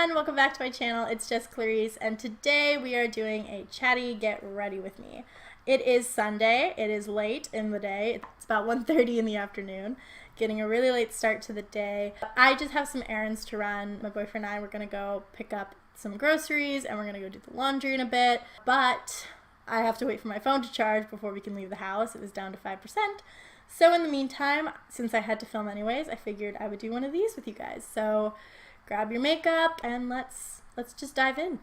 everyone, welcome back to my channel. It's just Clarice, and today we are doing a chatty get ready with me. It is Sunday, it is late in the day, it's about 1:30 in the afternoon, getting a really late start to the day. I just have some errands to run. My boyfriend and I were gonna go pick up some groceries and we're gonna go do the laundry in a bit, but I have to wait for my phone to charge before we can leave the house. It was down to 5%. So in the meantime, since I had to film anyways, I figured I would do one of these with you guys. So grab your makeup and let's just dive in.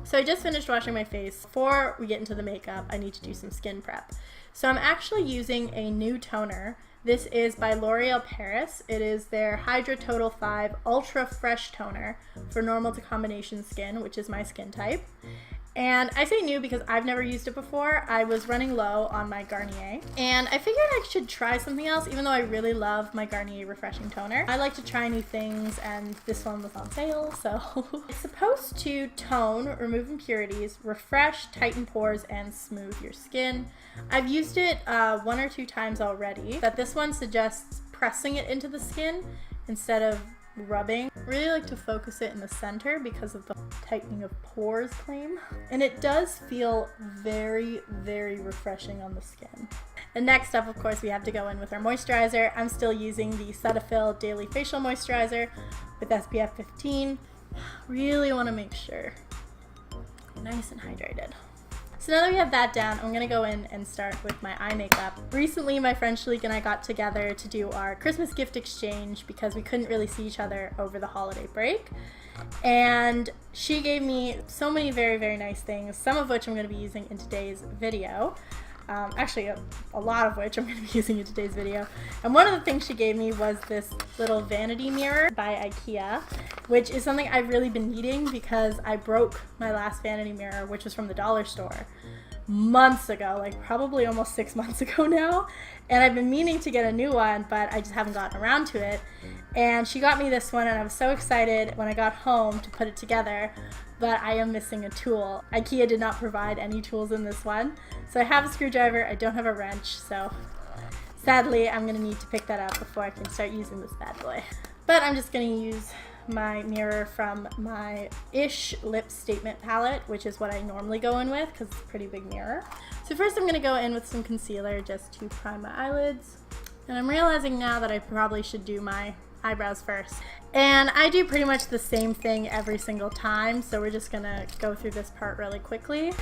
So I just finished washing my face. Before we get into the makeup, I need to do some skin prep. So I'm actually using a new toner. This is by L'Oreal Paris. It is their Hydra Total 5 Ultra Fresh Toner for normal to combination skin, which is my skin type. And I say new because I've never used it before. I was running low on my Garnier, and I figured I should try something else, even though I really love my Garnier Refreshing Toner. I like to try new things, and this one was on sale, so. It's supposed to tone, remove impurities, refresh, tighten pores, and smooth your skin. I've used it 1 or 2 times already, but this one suggests pressing it into the skin instead of rubbing. I really like to focus it in the center because of the tightening of pores claim. And it does feel very, very refreshing on the skin. And next up, of course, we have to go in with our moisturizer. I'm still using the Cetaphil Daily Facial Moisturizer with SPF 15. Really want to make sure I'm nice and hydrated. So now that we have that down, I'm gonna go in and start with my eye makeup. Recently, my friend Shalik and I got together to do our Christmas gift exchange because we couldn't really see each other over the holiday break. And she gave me so many very, very nice things, some of which I'm gonna be using in today's video. Actually, a lot of which I'm going to be using in today's video. And one of the things she gave me was this little vanity mirror by IKEA, which is something I've really been needing because I broke my last vanity mirror, which was from the dollar store, months ago, like probably almost 6 months ago now. And I've been meaning to get a new one, but I just haven't gotten around to it. And she got me this one, and I was so excited when I got home to put it together, but I am missing a tool. IKEA did not provide any tools in this one. So I have a screwdriver, I don't have a wrench, so sadly I'm gonna need to pick that up before I can start using this bad boy. But I'm just gonna use my mirror from my Ish Lip Statement palette, which is what I normally go in with because it's a pretty big mirror. So first I'm gonna go in with some concealer just to prime my eyelids. And I'm realizing now that I probably should do my eyebrows first. And I do pretty much the same thing every single time, so we're just gonna go through this part really quickly.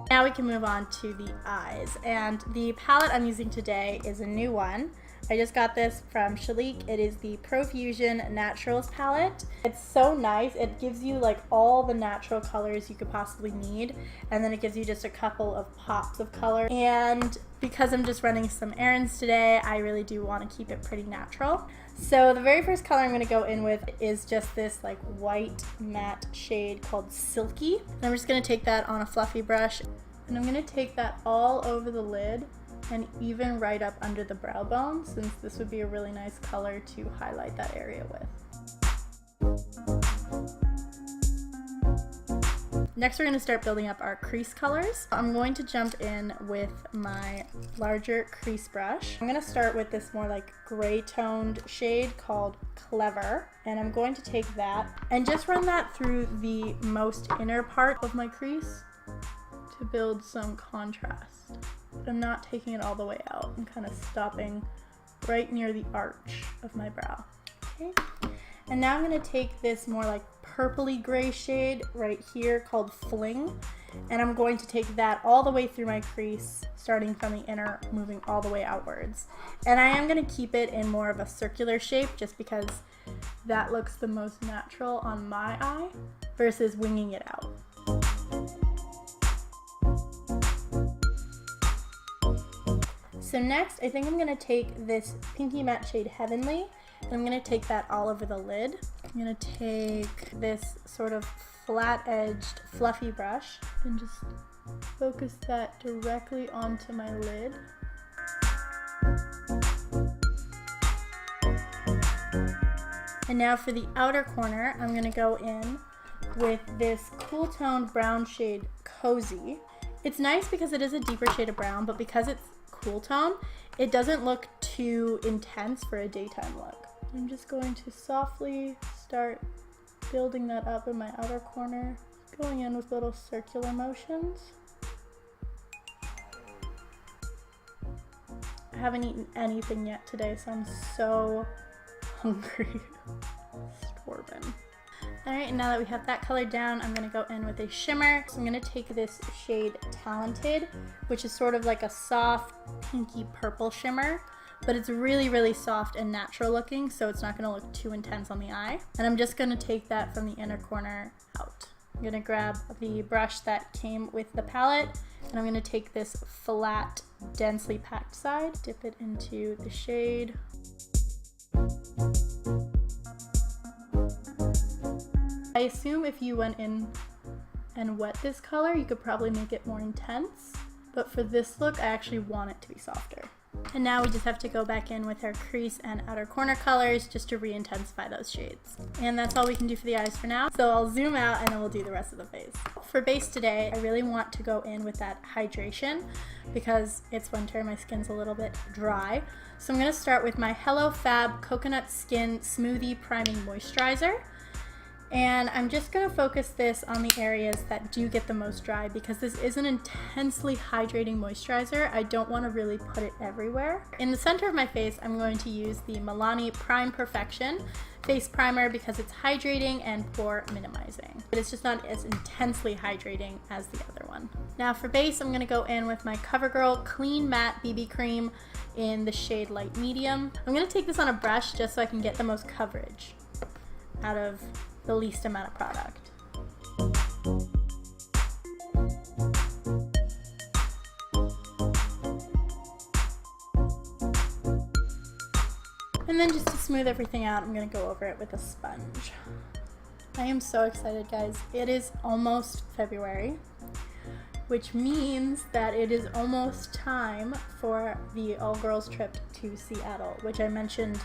Now we can move on to the eyes, and the palette I'm using today is a new one. I just got this from Shalik. It is the Profusion Naturals palette. It's so nice. It gives you like all the natural colors you could possibly need, and then it gives you just a couple of pops of color. And because I'm just running some errands today, I really do want to keep it pretty natural. So the very first color I'm going to go in with is just this like white matte shade called Silky. And I'm just going to take that on a fluffy brush, and I'm going to take that all over the lid and even right up under the brow bone, since this would be a really nice color to highlight that area with. Next, we're going to start building up our crease colors. I'm going to jump in with my larger crease brush. I'm going to start with this more like gray toned shade called Clever, and I'm going to take that and just run that through the most inner part of my crease to build some contrast. I'm not taking it all the way out. I'm kind of stopping right near the arch of my brow. Okay. And now I'm going to take this more like purpley gray shade right here called Fling, and I'm going to take that all the way through my crease, starting from the inner, moving all the way outwards. And I am going to keep it in more of a circular shape just because that looks the most natural on my eye versus winging it out. So next, I think I'm going to take this pinky matte shade Heavenly, and I'm going to take that all over the lid. I'm going to take this sort of flat-edged fluffy brush and just focus that directly onto my lid. And now for the outer corner, I'm gonna go in with this cool toned brown shade Cozy. It's nice because it is a deeper shade of brown, but because it's cool tone, it doesn't look too intense for a daytime look. I'm just going to softly start building that up in my outer corner, going in with little circular motions. I haven't eaten anything yet today, so I'm so hungry. Starving. Alright, and now that we have that color down, I'm going to go in with a shimmer. So I'm going to take this shade Talented, which is sort of like a soft pinky purple shimmer, but it's really, really soft and natural looking, so it's not going to look too intense on the eye. And I'm just going to take that from the inner corner out. I'm going to grab the brush that came with the palette, and I'm going to take this flat, densely packed side, dip it into the shade. I assume if you went in and wet this color, you could probably make it more intense, but for this look, I actually want it to be softer. And now we just have to go back in with our crease and outer corner colors just to re-intensify those shades. And that's all we can do for the eyes for now. So I'll zoom out and then we'll do the rest of the face. For base today, I really want to go in with that hydration because it's winter, my skin's a little bit dry. So I'm gonna start with my Hello Fab Coconut Skin Smoothie Priming Moisturizer. And I'm just going to focus this on the areas that do get the most dry because this is an intensely hydrating moisturizer. I don't want to really put it everywhere. In the center of my face, I'm going to use the Milani Prime Perfection Face Primer because it's hydrating and pore minimizing. But it's just not as intensely hydrating as the other one. Now for base, I'm going to go in with my CoverGirl Clean Matte BB Cream in the shade Light Medium. I'm going to take this on a brush just so I can get the most coverage out of the least amount of product. And then just to smooth everything out, I'm going to go over it with a sponge. I am so excited, guys. It is almost February, which means that it is almost time for the all-girls trip to Seattle, which I mentioned,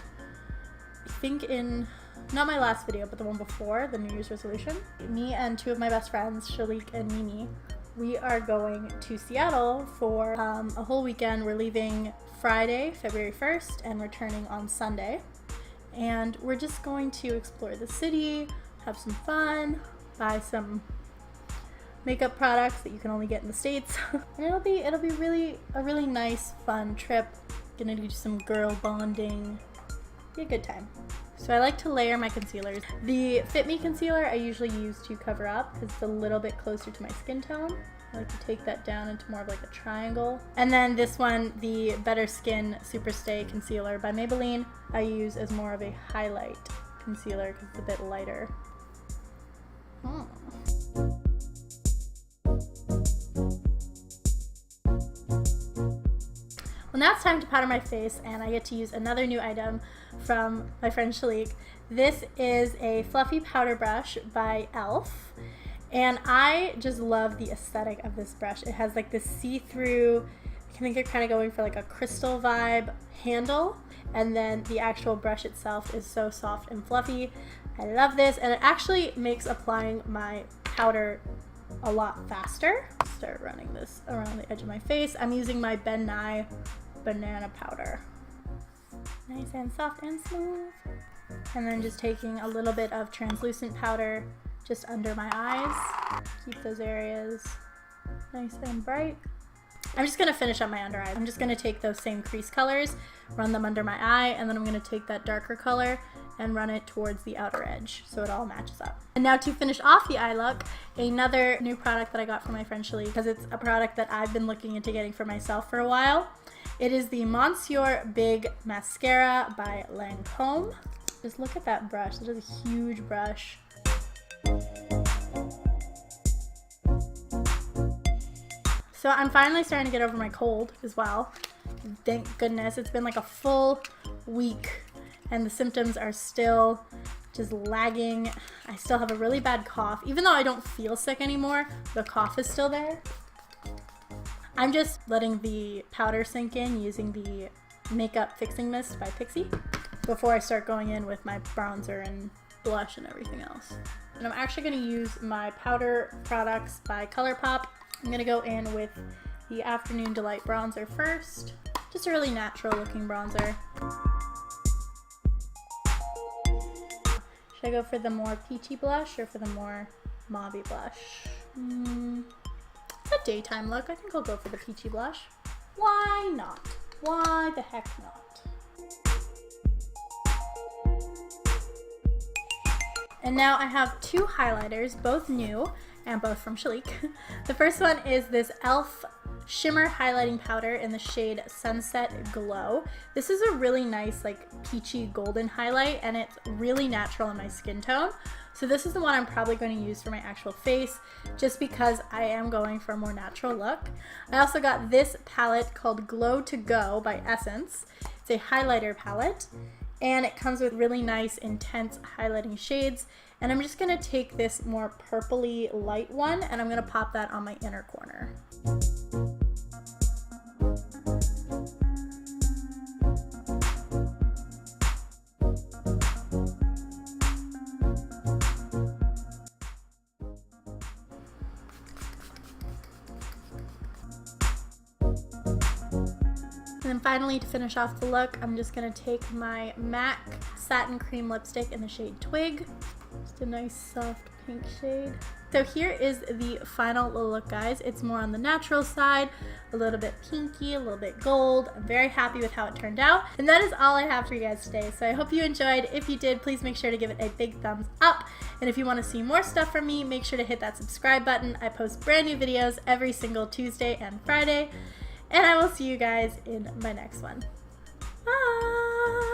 I think in not my last video, but the one before, the New Year's resolution. Me and two of my best friends, Shalik and Mimi, we are going to Seattle for a whole weekend. We're leaving Friday, February 1st, and returning on Sunday. And we're just going to explore the city, have some fun, buy some makeup products that you can only get in the States. And it'll be really a really nice, fun trip. Gonna do some girl bonding. Be a good time. So I like to layer my concealers. The Fit Me concealer I usually use to cover up because it's a little bit closer to my skin tone. I like to take that down into more of like a triangle. And then this one, the Better Skin Superstay Concealer by Maybelline, I use as more of a highlight concealer because it's a bit lighter. Well, now it's time to powder my face, and I get to use another new item from my friend Shalik. This is a fluffy powder brush by e.l.f. And I just love the aesthetic of this brush. It has like this see-through, I think you're kind of going for like a crystal vibe handle, and then the actual brush itself is so soft and fluffy. I love this, and it actually makes applying my powder a lot faster. Start running this around the edge of my face. I'm using my Ben Nye banana powder. Nice and soft and smooth. And then just taking a little bit of translucent powder just under my eyes. Keep those areas nice and bright. I'm just going to finish up my under eye. I'm just going to take those same crease colors, run them under my eye, and then I'm going to take that darker color and run it towards the outer edge so it all matches up. And now to finish off the eye look, another new product that I got from my friend Shalik, because it's a product that I've been looking into getting for myself for a while. It is the Monsieur Big Mascara by Lancome. Just look at that brush. It is a huge brush. So I'm finally starting to get over my cold as well. Thank goodness. It's been like a full week and the symptoms are still just lagging. I still have a really bad cough. Even though I don't feel sick anymore, the cough is still there. I'm just letting the powder sink in using the Makeup Fixing Mist by Pixi. before I start going in with my bronzer and blush and everything else. And I'm actually going to use my powder products by ColourPop. I'm going to go in with the Afternoon Delight bronzer first. Just a really natural looking bronzer. Should I go for the more peachy blush or for the more mauvey blush? It's a daytime look. I think I'll go for the peachy blush. Why not? Why the heck not? And now I have two highlighters, both new and both from Shalique. The first one is this e.l.f. Shimmer Highlighting Powder in the shade Sunset Glow. This is a really nice like peachy golden highlight, and it's really natural in my skin tone. So this is the one I'm probably going to use for my actual face, just because I am going for a more natural look. I also got this palette called Glow to Go by Essence. It's a highlighter palette, and it comes with really nice intense highlighting shades. And I'm just going to take this more purpley light one, and I'm going to pop that on my inner corner. And then finally, to finish off the look, I'm just going to take my MAC Satin Cream Lipstick in the shade Twig. Just a nice soft pink shade. So here is the final look, guys. It's more on the natural side, a little bit pinky, a little bit gold. I'm very happy with how it turned out. And that is all I have for you guys today. So I hope you enjoyed. If you did, please make sure to give it a big thumbs up. And if you want to see more stuff from me, make sure to hit that subscribe button. I post brand new videos every single Tuesday and Friday. And I will see you guys in my next one. Bye!